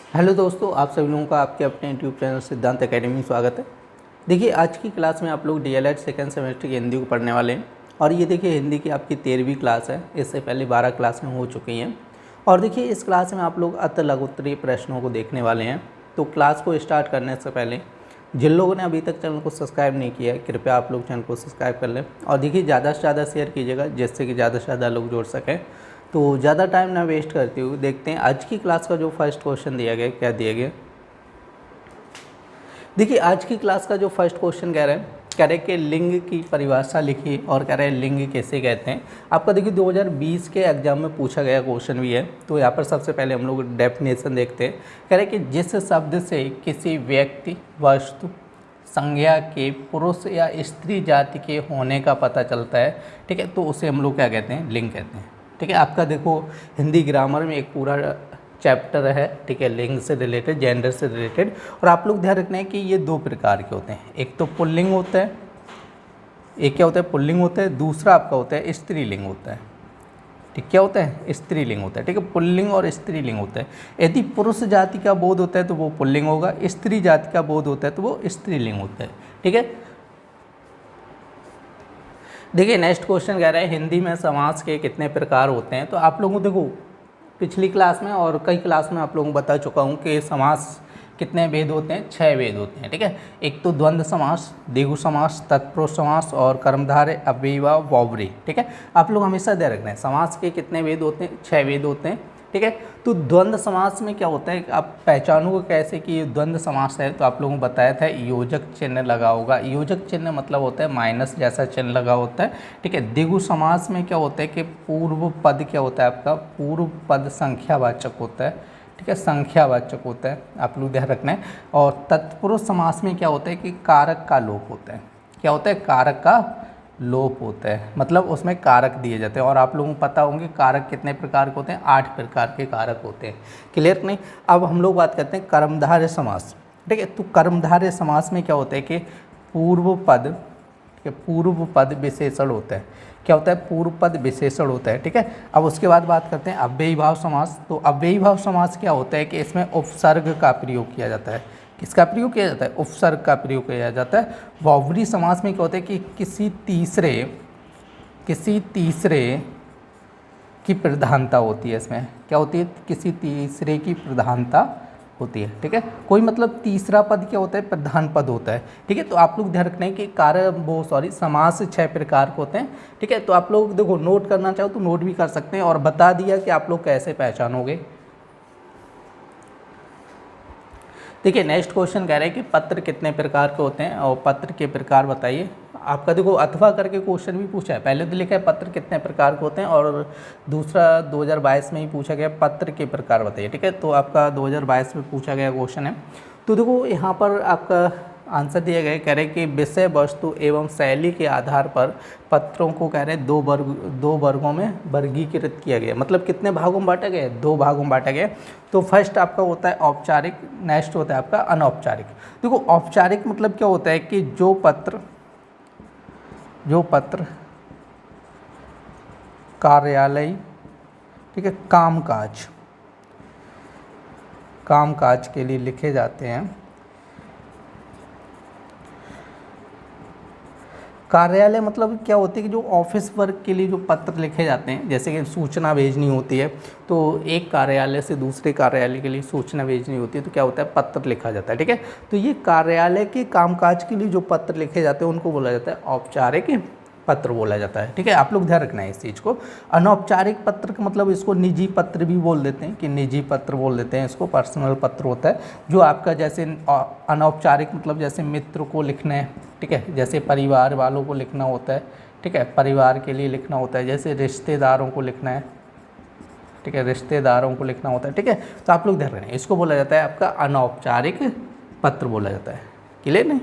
Hello दोस्तों, आप सभी लोगों का आपके अपने यूट्यूब चैनल सिद्धांत एकेडमी में स्वागत है। देखिए, आज की क्लास में आप लोग डीएलएड सेकेंड सेमेस्टर की हिंदी को पढ़ने वाले हैं। और ये देखिए, हिंदी की आपकी 13वीं क्लास है। इससे पहले 12 क्लासें हो चुकी हैं। और देखिए, इस क्लास में आप लोग अत लघुत्तरीय प्रश्नों को देखने वाले हैं। तो क्लास को स्टार्ट करने से पहले जिन लोगों ने अभी तक चैनल को सब्सक्राइब नहीं किया है, कृपया आप लोग चैनल को सब्सक्राइब कर लें। और देखिए, ज़्यादा से ज़्यादा शेयर कीजिएगा, जिससे कि ज़्यादा से ज़्यादा लोग जुड़ सकें। तो ज़्यादा टाइम ना वेस्ट करते हुए देखते हैं आज की क्लास का जो फर्स्ट क्वेश्चन दिया गया, क्या दिया गया। देखिए, आज की क्लास का जो फर्स्ट क्वेश्चन कह रहे हैं कि लिंग की परिभाषा लिखिए और कह रहे हैं लिंग कैसे कहते हैं। आपका देखिए 2020 के एग्जाम में पूछा गया क्वेश्चन भी है। तो यहाँ पर सबसे पहले हम लोग डेफिनेशन देखते हैं। कह रहे हैं कि जिस शब्द से किसी व्यक्ति, वस्तु, संज्ञा के पुरुष या स्त्री जाति के होने का पता चलता है, ठीक है, तो उसे हम लोग क्या कहते हैं, लिंग कहते हैं। ठीक है, आपका देखो हिंदी ग्रामर में एक पूरा चैप्टर है, ठीक है, लिंग से रिलेटेड, जेंडर से रिलेटेड। और आप लोग ध्यान रखना है कि ये दो प्रकार के होते हैं। एक तो पुल्लिंग होता है, एक क्या होता है, पुल्लिंग होता है। दूसरा आपका होता है स्त्रीलिंग होता है। ठीक, क्या होता है, स्त्रीलिंग होता है। ठीक है, पुल्लिंग और स्त्रीलिंग होता है। यदि पुरुष जाति का बोध होता है तो वो पुल्लिंग होगा, स्त्री जाति का बोध होता है तो वो स्त्रीलिंग होता है। ठीक है, देखिए नेक्स्ट क्वेश्चन कह रहा है हिंदी में समास के कितने प्रकार होते हैं। तो आप लोगों को देखो, पिछली क्लास में और कई क्लास में आप लोगों को बता चुका हूँ कि समास कितने भेद होते हैं, 6 भेद होते हैं। ठीक है, एक तो द्वंद्व समास, द्विगु समास, तत्पुरुष समास और कर्मधारय, अव्ययीभाव, बहुब्रीहि। ठीक है, आप लोग हमेशा ध्यान रखना है समास के कितने भेद होते हैं, 6 भेद होते हैं। ठीक है, तो द्वंद्व समास में क्या होता है, आप पहचानोगे कैसे कि ये द्वंद्व समास है। तो आप लोगों को बताया था योजक चिन्ह लगा होगा। योजक चिन्ह मतलब होता है माइनस जैसा चिन्ह लगा होता है। ठीक है, द्विगु समास में क्या होता है कि पूर्व पद क्या होता है, आपका पूर्व पद संख्यावाचक होता है। ठीक है, संख्यावाचक होता है, आप लोग ध्यान रखना है। और तत्पुरुष समास में क्या होता है कि कारक का लोप होता है। क्या होता है, कारक का लोप होता है, मतलब उसमें कारक दिए जाते हैं। और आप लोगों को पता होंगे कारक कितने प्रकार के होते हैं, 8 प्रकार के कारक होते हैं। क्लियर नहीं। अब हम लोग बात करते हैं कर्मधारय समास। ठीक है, तो कर्मधारय समास में क्या होता है कि पूर्व पद, ठीक है, पूर्व पद विशेषण होता है। क्या होता है, पूर्व पद विशेषण होता है। ठीक है, अब उसके बाद बात करते हैं अव्ययीभाव समास। तो अव्ययीभाव समास क्या होता है कि इसमें उपसर्ग का प्रयोग किया जाता है। किसका प्रयोग किया जाता है, उपसर्ग का प्रयोग किया जाता है। बहुब्रीहि समास में क्या होता है कि किसी तीसरे की प्रधानता होती है। इसमें क्या होती है, किसी तीसरे की प्रधानता होती है। ठीक है, कोई मतलब तीसरा पद क्या होता है, प्रधान पद होता है। ठीक है, तो आप लोग ध्यान रखना है कि समास 6 प्रकार के होते हैं। ठीक है, तो आप लोग देखो नोट करना चाहो तो नोट भी कर सकते हैं, और बता दिया कि आप लोग कैसे पहचानोगे। देखिए नेक्स्ट क्वेश्चन कह रहे हैं कि पत्र कितने प्रकार के होते हैं और पत्र के प्रकार बताइए। आपका देखो अथवा करके क्वेश्चन भी पूछा है। पहले तो लिखा है पत्र कितने प्रकार के होते हैं, और दूसरा 2022 में ही पूछा गया पत्र के प्रकार बताइए। ठीक है, तो आपका 2022 में पूछा गया क्वेश्चन है। तो देखो यहाँ पर आपका आंसर दिया गया, कह रहे कि विषय वस्तु एवं शैली के आधार पर पत्रों को कह रहे हैं दो वर्गों में वर्गीकृत किया गया। मतलब कितने भागों में बांटा गया, 2 भागों में बांटा गया। तो फर्स्ट आपका होता है औपचारिक, नेक्स्ट होता है आपका अनौपचारिक। देखो औपचारिक मतलब क्या होता है कि जो पत्र कार्यालय, ठीक है, कामकाज के लिए लिखे जाते हैं। कार्यालय मतलब क्या होती है कि जो ऑफिस वर्क के लिए जो पत्र लिखे जाते हैं, जैसे कि सूचना भेजनी होती है, तो एक कार्यालय से दूसरे कार्यालय के लिए सूचना भेजनी होती है, तो क्या होता है, पत्र लिखा जाता है। ठीक है, तो ये कार्यालय के कामकाज के लिए जो पत्र लिखे जाते हैं उनको बोला जाता है औपचारिक पत्र बोला जाता है। ठीक है, आप लोग ध्यान रखना है इस चीज़ को। अनौपचारिक पत्र का मतलब इसको निजी पत्र भी बोल देते हैं, कि निजी पत्र बोल देते हैं इसको, पर्सनल पत्र होता है। जो आपका जैसे अनौपचारिक मतलब जैसे मित्र को लिखना है, ठीक है, जैसे परिवार वालों को लिखना होता है, ठीक है, परिवार के लिए लिखना होता है, जैसे रिश्तेदारों को लिखना है, ठीक है, रिश्तेदारों को लिखना होता है। ठीक है, तो आप लोग ध्यान रखें, इसको बोला जाता है आपका अनौपचारिक पत्र बोला जाता है। क्लियर नहीं।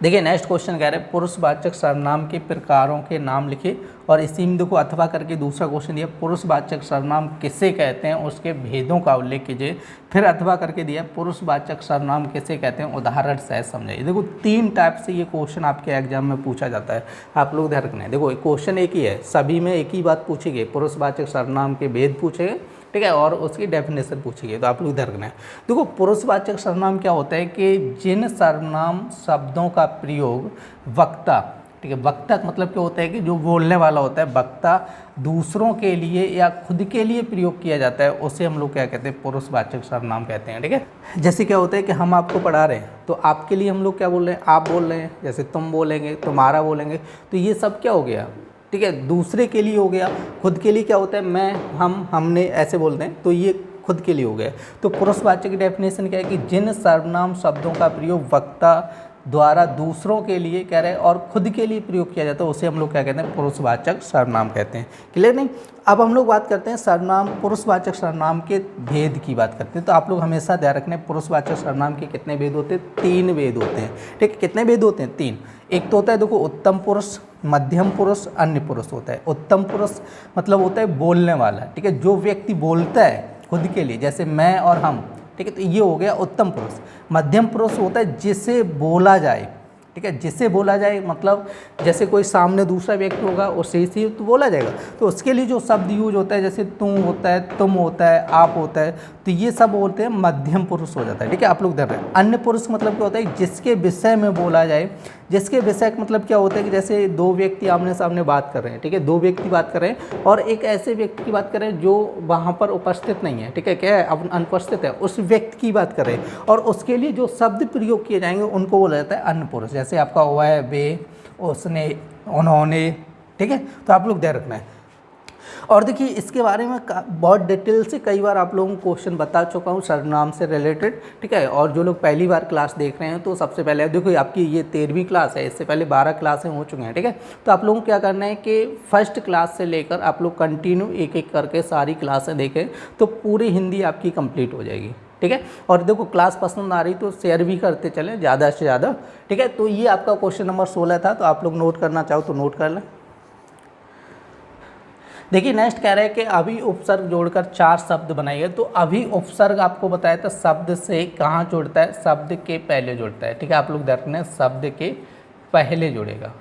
देखिए नेक्स्ट क्वेश्चन कह रहे हैं पुरुषवाचक सर्वनाम के प्रकारों के नाम लिखे। और इसी में देखो अथवा करके दूसरा क्वेश्चन दिया, पुरुषवाचक सर्वनाम किसे कहते हैं उसके भेदों का उल्लेख कीजिए। फिर अथवा करके दिया, पुरुषवाचक सर्वनाम किसे कहते हैं उदाहरण सहित समझाइए। देखो 3 टाइप से ये क्वेश्चन आपके एग्जाम में पूछा जाता है, आप लोग ध्यान रखना है। देखो क्वेश्चन एक ही है, सभी में एक ही बात पूछी गई, पुरुषवाचक सर्वनाम के भेद पूछे गए। ठीक है, और उसकी डेफिनेशन पूछी गई, तो आप लोग इधर रखना है। देखो पुरुषवाचक सर्वनाम क्या होता है कि जिन सर्वनाम शब्दों का प्रयोग वक्ता, ठीक है, वक्ता का मतलब क्या होता है कि जो बोलने वाला होता है, वक्ता दूसरों के लिए या खुद के लिए प्रयोग किया जाता है, उसे हम लोग क्या कहते हैं, पुरुषवाचक सर्वनाम कहते हैं। ठीक है, जैसे क्या होता है कि हम आपको पढ़ा रहे हैं तो आपके लिए हम लोग क्या बोल रहे हैं, आप बोल रहे हैं, जैसे तुम बोलेंगे, तुम्हारा बोलेंगे, तो ये सब क्या हो गया, ठीक है, दूसरे के लिए हो गया। खुद के लिए क्या होता है, मैं, हम, हमने, ऐसे बोलते हैं, तो ये खुद के लिए हो गया। तो पुरुषवाचक की डेफिनेशन क्या है कि जिन सर्वनाम शब्दों का प्रयोग वक्ता द्वारा दूसरों के लिए कह रहे हैं और खुद के लिए प्रयोग किया जाता है, उसे हम लोग क्या कहते हैं, पुरुषवाचक सर्वनाम कहते हैं। क्लियर नहीं? अब हम लोग बात करते हैं सर्वनाम, पुरुषवाचक सर्वनाम के भेद की बात करते हैं। तो आप लोग हमेशा ध्यान रखना, पुरुषवाचक सर्वनाम के कितने भेद होते हैं, 3 भेद होते हैं। ठीक है, कितने भेद होते हैं, 3। एक तो होता है देखो उत्तम पुरुष, मध्यम पुरुष, अन्य पुरुष होता है। उत्तम पुरुष मतलब होता है बोलने वाला, ठीक है, जो व्यक्ति बोलता है खुद के लिए, जैसे मैं और हम, ठीक है, तो ये हो गया उत्तम पुरुष। मध्यम पुरुष होता है जिसे बोला जाए, ठीक है, जिसे बोला जाए मतलब जैसे कोई सामने दूसरा व्यक्ति होगा उससे ही तो बोला जाएगा, तो उसके लिए जो शब्द यूज होता है, जैसे तू होता है, तुम होता है, आप होता है, तो ये सब बोलते हैं मध्यम पुरुष हो जाता है। ठीक है, आप लोग देख रहे हैं। अन्य पुरुष मतलब क्या होता है, जिसके विषय में बोला जाए। जिसके विषय का मतलब क्या होता है कि जैसे 2 व्यक्ति आमने सामने बात कर रहे हैं, ठीक है, 2 व्यक्ति बात कर रहे हैं और एक ऐसे व्यक्ति की बात कर रहे हैं जो वहाँ पर उपस्थित नहीं है, ठीक है, क्या है, अब अनुपस्थित है, उस व्यक्ति की बात कर रहे हैं और उसके लिए जो शब्द प्रयोग किए जाएंगे उनको बोला जाता है अन्य पुरुष। जैसे आपका हुआ है वे, उसने, उन्होंने, ठीक है, तो आप लोग ध्यान रखना है। और देखिए इसके बारे में बहुत डिटेल से कई बार आप लोगों को क्वेश्चन बता चुका हूँ सर्वनाम से रिलेटेड, ठीक है, और जो लोग पहली बार क्लास देख रहे हैं तो सबसे पहले देखो आपकी ये 13वीं क्लास है, इससे पहले 12 क्लासें हो चुके हैं। ठीक है, तो आप लोगों को क्या करना है कि फर्स्ट क्लास से लेकर आप लोग कंटिन्यू एक एक करके सारी क्लासें देखें तो पूरी हिंदी आपकी कंप्लीट हो जाएगी। ठीक है, और देखो क्लास पसंद आ रही तो शेयर भी करते चलें ज़्यादा से ज़्यादा। ठीक है, तो ये आपका क्वेश्चन नंबर 16 था, तो आप लोग नोट करना चाहो तो नोट कर लें। देखिए नेक्स्ट कह रहे हैं कि अभी उपसर्ग जोड़कर 4 शब्द बनाइए। तो अभी उपसर्ग आपको बताया था शब्द से कहाँ जुड़ता है, शब्द के पहले जुड़ता है। ठीक है, आप लोग ध्यान रखना, शब्द के पहले जुड़ेगा।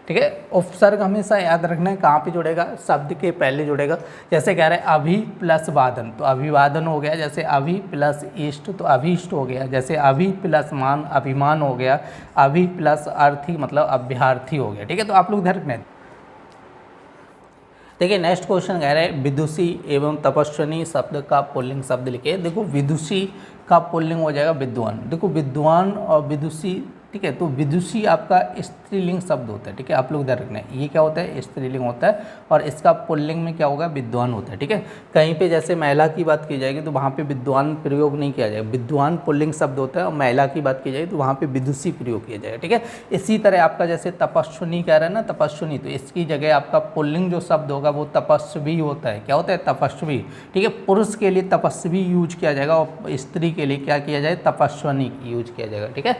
ठीक है, उपसर्ग हमेशा याद रखना है कहाँ पे जुड़ेगा, शब्द के पहले जुड़ेगा। जैसे कह रहे हैं अभी प्लस वादन, तो अभिवादन हो गया। जैसे अभी प्लस इष्ट, तो अभीष्ट हो गया। जैसे अभी प्लस मान, अभिमान हो गया। अभी प्लस अर्थी मतलब अभ्यर्थी हो गया। ठीक है, तो आप लोग ध्यान रखना। देखिए नेक्स्ट क्वेश्चन कह रहे हैं विदुषी एवं तपस्विनी शब्द का पुल्लिंग शब्द लिखे। देखो विदुषी का पुल्लिंग हो जाएगा विद्वान। देखो विद्वान और विदुषी, ठीक है, तो विदुषी आपका स्त्रीलिंग शब्द होता है। ठीक है, आप लोग ध्यान रखना है, ये क्या होता है, स्त्रीलिंग होता है और इसका पुल्लिंग में क्या होगा, विद्वान होता है। ठीक है, कहीं पे जैसे महिला की बात की जाएगी तो वहाँ पे विद्वान प्रयोग नहीं किया जाएगा, विद्वान पुल्लिंग शब्द होता है, और महिला की बात की जाएगी तो वहाँ पे विदुषी प्रयोग किया जाएगा। ठीक है, इसी तरह आपका जैसे तपस्विनी कह रहे हैं ना, तपस्विनी, तो इसकी जगह आपका पुल्लिंग जो शब्द होगा वो तपस्वी होता है। क्या होता है, तपस्वी। ठीक है, पुरुष के लिए तपस्वी यूज किया जाएगा और स्त्री के लिए क्या किया जाए, तपस्विनी यूज किया जाएगा। ठीक है,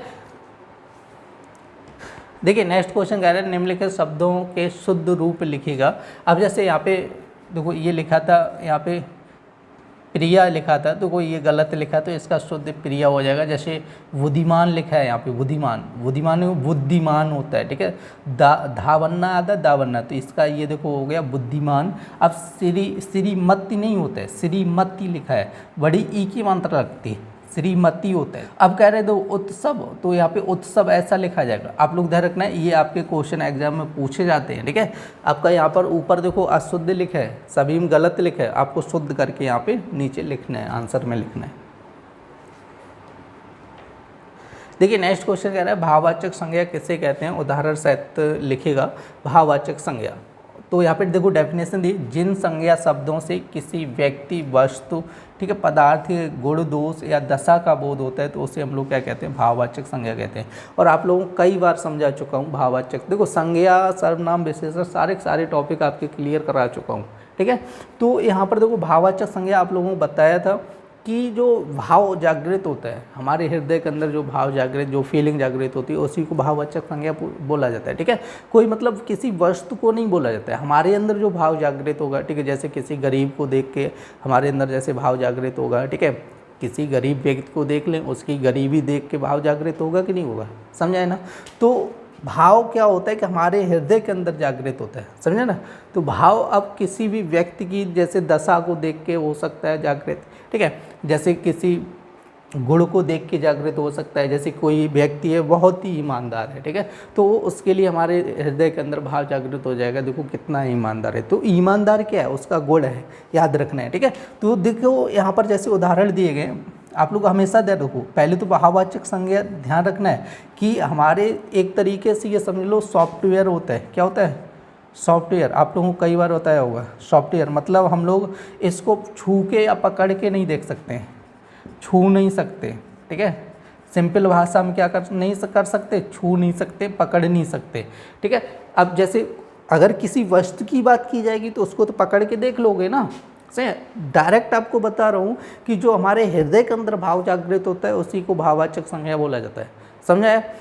देखिए नेक्स्ट क्वेश्चन कह रहे हैं निम्नलिखित शब्दों के शुद्ध रूप लिखिएगा। अब जैसे यहाँ पे देखो ये लिखा था, यहाँ पे प्रिया लिखा था, तो कोई ये गलत लिखा तो इसका शुद्ध प्रिया हो जाएगा। जैसे बुद्धिमान लिखा है यहाँ पे, बुद्धिमान, बुद्धिमान बुद्धिमान होता है। ठीक है, धा बनना आता है, दा बनना, तो इसका ये देखो हो गया बुद्धिमान। अब श्रीमती नहीं होता है, श्रीमती लिखा है, बड़ी ई की मात्रा लगती है, श्रीमती होता है। अब कह रहे दो उत्सव, तो यहाँ पे उत्सव ऐसा लिखा जाएगा। आप लोग ध्यान रखना है, ये आपके क्वेश्चन एग्जाम में पूछे जाते हैं। ठीक है, आपका यहाँ पर ऊपर देखो अशुद्ध लिखा है, सभी में गलत लिखा है, आपको शुद्ध करके यहाँ पे नीचे लिखना है, आंसर में लिखना है। देखिए नेक्स्ट क्वेश्चन कह रहा है भाववाचक संज्ञा किसे कहते हैं, उदाहरण सहित लिखेगा भाववाचक संज्ञा। तो यहाँ पे देखो डेफिनेशन दी, जिन संज्ञा शब्दों से किसी व्यक्ति, वस्तु, ठीक है, पदार्थ, गुण, दोष या दशा का बोध होता है तो उसे हम लोग क्या कहते हैं, भाववाचक संज्ञा कहते हैं। और आप लोगों को कई बार समझा चुका हूँ भाववाचक। देखो संज्ञा, सर्वनाम, विशेषण सारे टॉपिक आपके क्लियर करा चुका हूँ। ठीक है, तो यहाँ पर देखो भाववाचक संज्ञा आप लोगों को बताया था कि जो भाव जागृत होता है हमारे हृदय के अंदर, जो भाव जागृत, जो फीलिंग जागृत होती है उसी को भाववाचक संज्ञा बोला जाता है। ठीक है, कोई मतलब किसी वस्तु को नहीं बोला जाता है, हमारे अंदर जो भाव जागृत होगा। ठीक है, जैसे किसी गरीब को देख के हमारे अंदर जैसे भाव जागृत होगा। ठीक है, किसी गरीब व्यक्ति को देख लें, उसकी गरीबी देख के भाव जागृत होगा कि नहीं होगा, समझाए ना। तो भाव क्या होता है कि हमारे हृदय के अंदर जागृत होता है, समझे ना। तो भाव अब किसी भी व्यक्ति की जैसे दशा को देख के हो सकता है जागृत, ठीक है, जैसे किसी गुण को देख के जागृत हो सकता है, जैसे कोई व्यक्ति है बहुत ही ईमानदार है, ठीक है, तो उसके लिए हमारे हृदय के अंदर भाव जागृत हो जाएगा, देखो कितना ईमानदार है। तो ईमानदार क्या है, उसका गुण है, याद रखना है, ठीक है। तो देखो यहाँ पर जैसे उदाहरण दिए गए, आप लोग हमेशा ध्यान रखो, पहले तो भाववाचक संज्ञा ध्यान रखना है कि हमारे एक तरीके से ये समझ लो सॉफ्टवेयर होता है, क्या होता है, सॉफ्टवेयर। आप लोगों को कई बार बताया होगा, सॉफ्टवेयर मतलब हम लोग इसको छू के या पकड़ के नहीं देख सकते हैं, छू नहीं सकते, ठीक है, सिंपल भाषा में क्या कर सकते, छू नहीं सकते, पकड़ नहीं सकते, ठीक है। अब जैसे अगर किसी वस्तु की बात की जाएगी तो उसको तो पकड़ के देख लोगे ना, सही। डायरेक्ट आपको बता रहा हूँ कि जो हमारे हृदय के अंदर भाव जागृत होता है उसी को भाववाचक संज्ञा बोला जाता है, समझा है।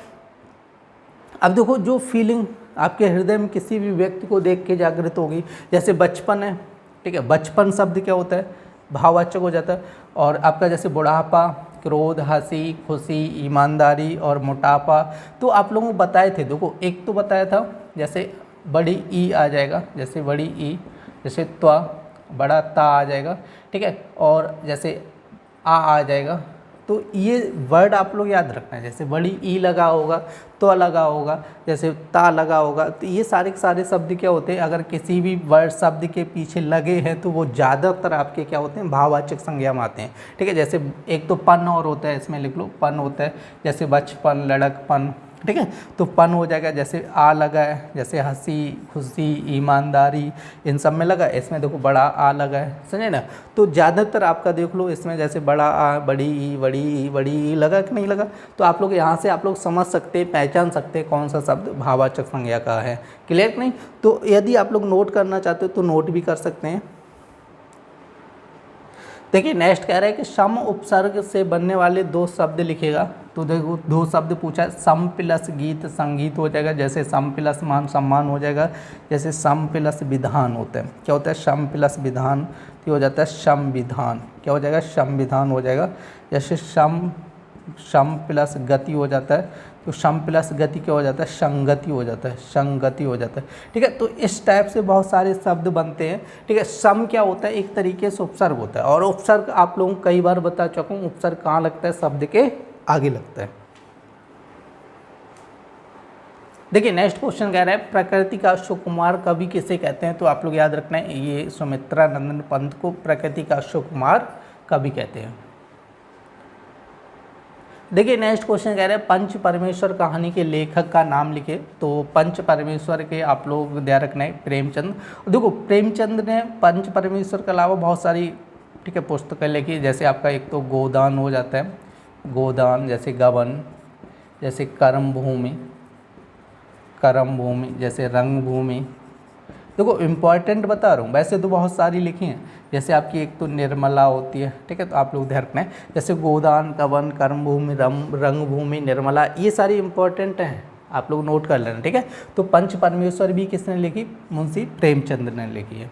अब देखो जो फीलिंग आपके हृदय में किसी भी व्यक्ति को देख के जागृत होगी, जैसे बचपन है, ठीक है, बचपन शब्द क्या होता है, भाववाचक हो जाता है। और आपका जैसे बुढ़ापा, क्रोध, हंसी, खुशी, ईमानदारी और मोटापा, तो आप लोगों को बताए थे, देखो एक तो बताया था जैसे बड़ी ई आ जाएगा, जैसे बड़ी ई, जैसे त्वा, बड़ा ता आ जाएगा, ठीक है, और जैसे आ जाएगा। तो ये वर्ड आप लोग याद रखना है, जैसे बड़ी ई लगा होगा, तो लगा होगा, जैसे ता लगा होगा, तो ये सारे के सारे शब्द क्या होते हैं, अगर किसी भी वर्ड शब्द के पीछे लगे हैं तो वो ज़्यादातर आपके क्या होते हैं, भाववाचक संज्ञा में आते हैं, ठीक है। जैसे एक तो पन और होता है, इसमें लिख लो पन होता है, जैसे बचपन, लड़कपन, ठीक है, तो पन हो जाएगा, जैसे आ लगा है, जैसे हंसी, खुशी, ईमानदारी, इन सब में लगा, इसमें देखो बड़ा आ लगा है, समझे ना। तो ज़्यादातर आपका देख लो इसमें जैसे बड़ा आ, बड़ी ई, बड़ी ई लगा कि नहीं लगा, तो आप लोग यहाँ से आप लोग समझ सकते, पहचान सकते कौन सा शब्द भाववाचक संज्ञा का है, क्लियर नहीं। तो यदि आप लोग नोट करना चाहते हो तो नोट भी कर सकते हैं। देखिए नेक्स्ट कह रहा है कि सम उपसर्ग से बनने वाले दो शब्द लिखेगा, तो देखो दो शब्द पूछा है, सम प्लस गीत संगीत हो जाएगा, जैसे सम प्लस मान सम्मान हो जाएगा, जैसे सम प्लस विधान होता है, क्या होता है, सम प्लस विधान, तो हो जाता है संविधान, क्या हो जाएगा, संविधान हो जाएगा। जैसे सम प्लस गति हो जाता है, तो सम प्लस गति क्या हो जाता है, संगति हो जाता है, संगति हो जाता है, ठीक है। तो इस टाइप से बहुत सारे शब्द बनते हैं, ठीक है। सम क्या होता है, एक तरीके से उपसर्ग होता है, और उपसर्ग आप लोगों को कई बार बता चुका हूँ, उपसर्ग कहाँ लगता है, शब्द के आगे लगता है। देखिए नेक्स्ट क्वेश्चन कह रहा है प्रकृति का सुकुमार कवि किसे कहते हैं, तो आप लोग याद रखना है ये सुमित्रा नंदन पंत को प्रकृति का सुकुमार कवि कहते हैं। देखिए नेक्स्ट क्वेश्चन कह रहे हैं पंच परमेश्वर कहानी के लेखक का नाम लिखे, तो पंच परमेश्वर के आप लोग ध्यान रखना है प्रेमचंद। देखो प्रेमचंद ने पंच परमेश्वर के अलावा बहुत सारी, ठीक है, पुस्तकें लिखी, जैसे आपका एक तो गोदान हो जाता है, गोदान, जैसे गबन, जैसे कर्म भूमि, जैसे रंग भूमि। देखो इम्पॉर्टेंट बता रहा हूँ, वैसे तो बहुत सारी लिखी हैं, जैसे आपकी एक तो निर्मला होती है, ठीक है, तो आप लोग ध्यान रखना है, जैसे गोदान, कवन, कर्मभूमि, रंगभूमि, निर्मला, ये सारी इंपॉर्टेंट हैं, आप लोग नोट कर लेना, ठीक है। तो पंच परमेश्वर भी किसने लिखी, मुंशी प्रेमचंद ने लिखी है।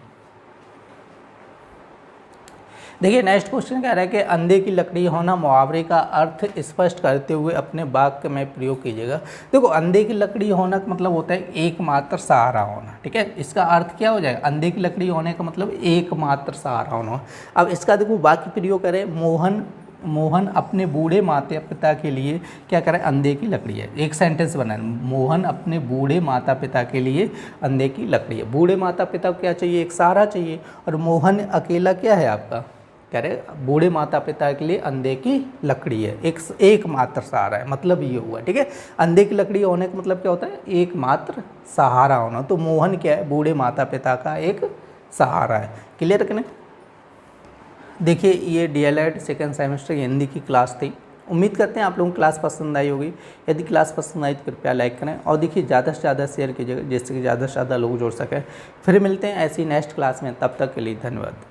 देखिए नेक्स्ट क्वेश्चन कह रहा है कि अंधे की लकड़ी होना मुहावरे का अर्थ स्पष्ट करते हुए अपने वाक्य में प्रयोग कीजिएगा। देखो अंधे की लकड़ी होना का मतलब होता है एकमात्र सहारा होना, ठीक है, इसका अर्थ क्या हो जाएगा, अंधे की लकड़ी होने का मतलब एकमात्र सहारा होना। अब इसका देखो वाक्य प्रयोग करें, मोहन अपने बूढ़े माता पिता के लिए क्या करें, अंधे की लकड़ी है, एक सेंटेंस बनाए, मोहन अपने बूढ़े माता पिता के लिए अंधे की लकड़ी है। बूढ़े माता पिता को क्या चाहिए, एक सहारा चाहिए, और मोहन अकेला क्या है आपका, कह रहे बूढ़े माता पिता के लिए अंधे की लकड़ी है, एकमात्र सहारा है, मतलब ये हुआ, ठीक है। अंधे की लकड़ी होने का मतलब क्या होता है, एकमात्र सहारा होना, तो मोहन क्या है, बूढ़े माता पिता का एक सहारा है, क्लियर रखने। देखिए ये DLED सेकेंड सेमेस्टर हिंदी की क्लास थी, उम्मीद करते हैं आप लोगों को क्लास पसंद आई होगी। यदि क्लास पसंद आई तो कृपया लाइक करें, और देखिए ज़्यादा से ज़्यादा शेयर कीजिएगा जिससे कि ज़्यादा से ज़्यादा लोग जुड़ सकें। फिर मिलते हैं ऐसी नेक्स्ट क्लास में, तब तक के लिए धन्यवाद।